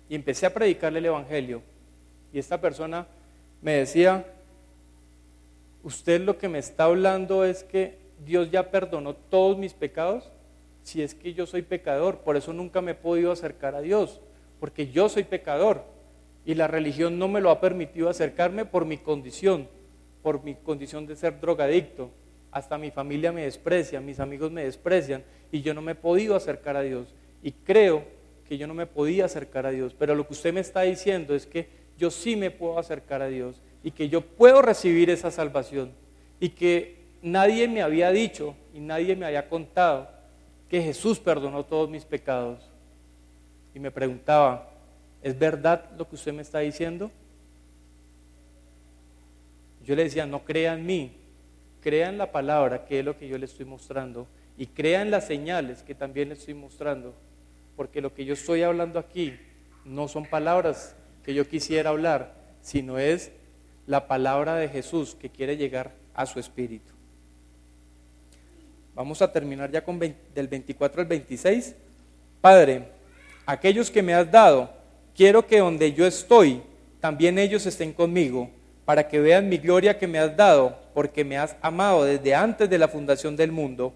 B: y empecé a predicarle el evangelio. Y esta persona me decía, usted lo que me está hablando es que Dios ya perdonó todos mis pecados. si es que yo soy pecador, por eso nunca me he podido acercar a Dios, porque yo soy pecador y la religión no me lo ha permitido acercarme por mi condición de ser drogadicto. Hasta mi familia me desprecia, mis amigos me desprecian y yo no me he podido acercar a Dios. Y creo que yo no me podía acercar a Dios, pero lo que usted me está diciendo es que yo sí me puedo acercar a Dios y que yo puedo recibir esa salvación y que nadie me había dicho y nadie me había contado que Jesús perdonó todos mis pecados. Y me preguntaba, ¿es verdad lo que usted me está diciendo? Yo le decía, no crea en mí, crea en la palabra, que es lo que yo le estoy mostrando, y crea en las señales que también le estoy mostrando, porque lo que yo estoy hablando aquí no son palabras que yo quisiera hablar, sino es la palabra de Jesús que quiere llegar a su espíritu. Vamos a terminar ya con del 24 al 26. Padre, aquellos que me has dado, quiero que donde yo estoy, también ellos estén conmigo, para que vean mi gloria que me has dado, porque me has amado desde antes de la fundación del mundo.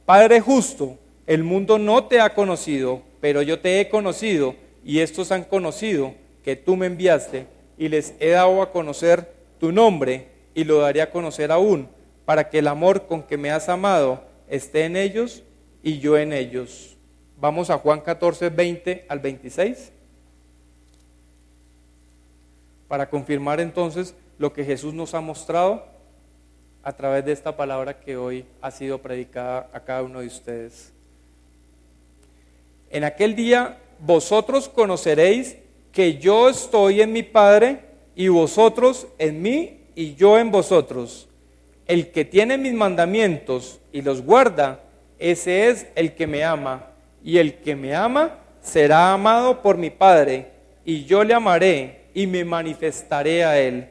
B: Padre justo, el mundo no te ha conocido, pero yo te he conocido, y estos han conocido que tú me enviaste, y les he dado a conocer tu nombre, y lo daré a conocer aún, para que el amor con que me has amado esté en ellos, y yo en ellos. Vamos a Juan 14, 20 al 26, para confirmar entonces lo que Jesús nos ha mostrado a través de esta palabra que hoy ha sido predicada a cada uno de ustedes. En aquel día vosotros conoceréis que yo estoy en mi Padre y vosotros en mí y yo en vosotros. El que tiene mis mandamientos y los guarda, ese es el que me ama, y el que me ama será amado por mi Padre, y yo le amaré y me manifestaré a él.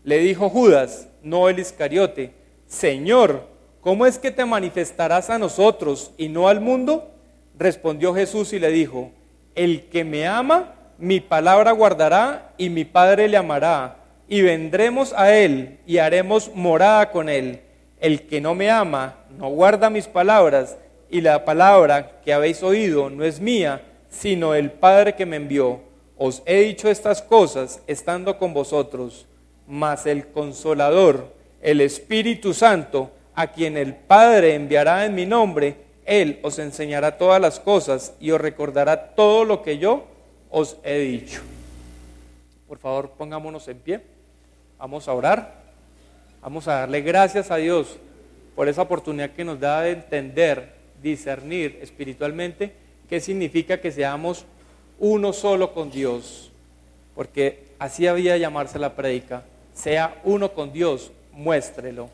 B: Le dijo Judas, no el Iscariote, Señor, ¿cómo es que te manifestarás a nosotros y no al mundo? Respondió Jesús y le dijo, el que me ama, mi palabra guardará y mi Padre le amará, y vendremos a él y haremos morada con él. El que no me ama, no guarda mis palabras, y la palabra que habéis oído no es mía, sino el Padre que me envió. Os he dicho estas cosas estando con vosotros, mas el Consolador, el Espíritu Santo, a quien el Padre enviará en mi nombre, Él os enseñará todas las cosas y os recordará todo lo que yo os he dicho. Por favor, pongámonos en pie, vamos a orar, vamos a darle gracias a Dios por esa oportunidad que nos da de entender, discernir espiritualmente qué significa que seamos uno solo con Dios, porque así había de llamarse la prédica, sea uno con Dios, muéstrelo.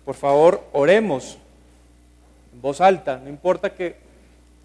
B: Por favor, oremos en voz alta, no importa que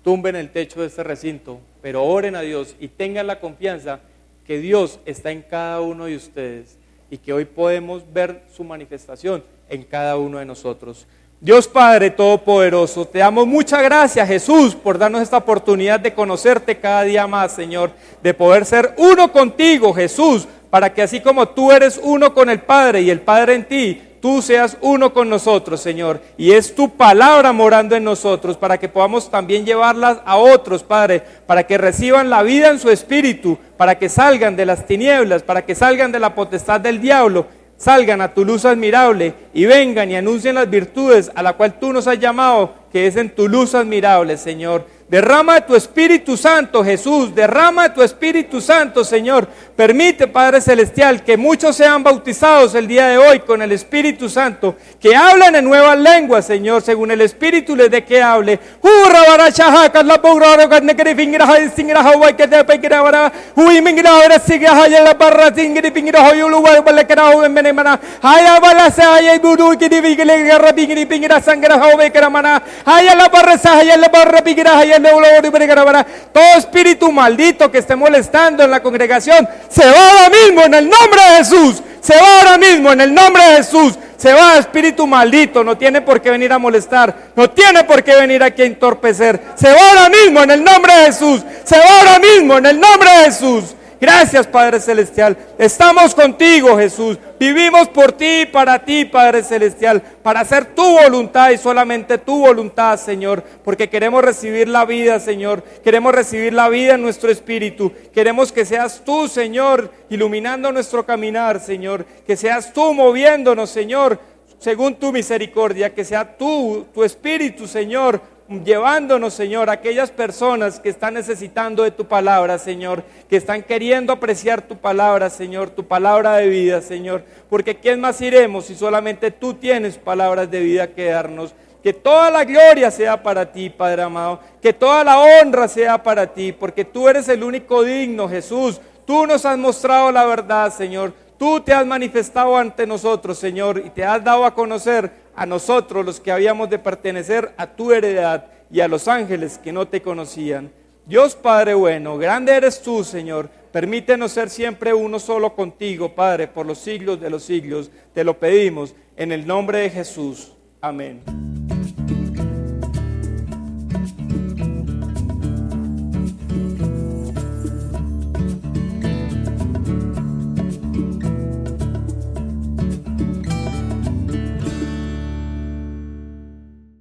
B: tumben el techo de este recinto, pero oren a Dios y tengan la confianza que Dios está en cada uno de ustedes y que hoy podemos ver su manifestación en cada uno de nosotros. Dios Padre Todopoderoso, te damos muchas gracias, Jesús, por darnos esta oportunidad de conocerte cada día más, Señor, de poder ser uno contigo, Jesús, para que así como tú eres uno con el Padre y el Padre en ti, tú seas uno con nosotros, Señor, y es tu palabra morando en nosotros, para que podamos también llevarlas a otros, Padre, para que reciban la vida en su espíritu, para que salgan de las tinieblas, para que salgan de la potestad del diablo, salgan a tu luz admirable y vengan y anuncien las virtudes a la cual tú nos has llamado, que es en tu luz admirable, Señor. Derrama de tu Espíritu Santo, Jesús, derrama de tu Espíritu Santo, Señor. Permite, Padre Celestial, que muchos sean bautizados el día de hoy con el Espíritu Santo, que hablen en nuevas lenguas, Señor, según el Espíritu les dé que hable. Todo espíritu maldito que esté molestando en la congregación se va ahora mismo en el nombre de Jesús. Se va ahora mismo en el nombre de Jesús. Se va, espíritu maldito, no tiene por qué venir a molestar, no tiene por qué venir aquí a entorpecer. Se va ahora mismo en el nombre de Jesús. Se va ahora mismo en el nombre de Jesús. Gracias, Padre Celestial. Estamos contigo, Jesús. Vivimos por ti y para ti, Padre Celestial, para hacer tu voluntad y solamente tu voluntad, Señor, porque queremos recibir la vida, Señor. Queremos recibir la vida en nuestro espíritu. Queremos que seas tú, Señor, iluminando nuestro caminar, Señor. Que seas tú moviéndonos, Señor, según tu misericordia. Que sea tú, tu espíritu, Señor, llevándonos, Señor, a aquellas personas que están necesitando de tu palabra, Señor, que están queriendo apreciar tu palabra, Señor, tu palabra de vida, Señor, porque ¿quién más iremos si solamente tú tienes palabras de vida que darnos? Que toda la gloria sea para ti, Padre amado, que toda la honra sea para ti, porque tú eres el único digno, Jesús. Tú nos has mostrado la verdad, Señor. Tú te has manifestado ante nosotros, Señor, y te has dado a conocer a nosotros, los que habíamos de pertenecer a tu heredad, y a los ángeles que no te conocían. Dios Padre bueno, grande eres tú, Señor. Permítenos ser siempre uno solo contigo, Padre, por los siglos de los siglos. Te lo pedimos en el nombre de Jesús. Amén.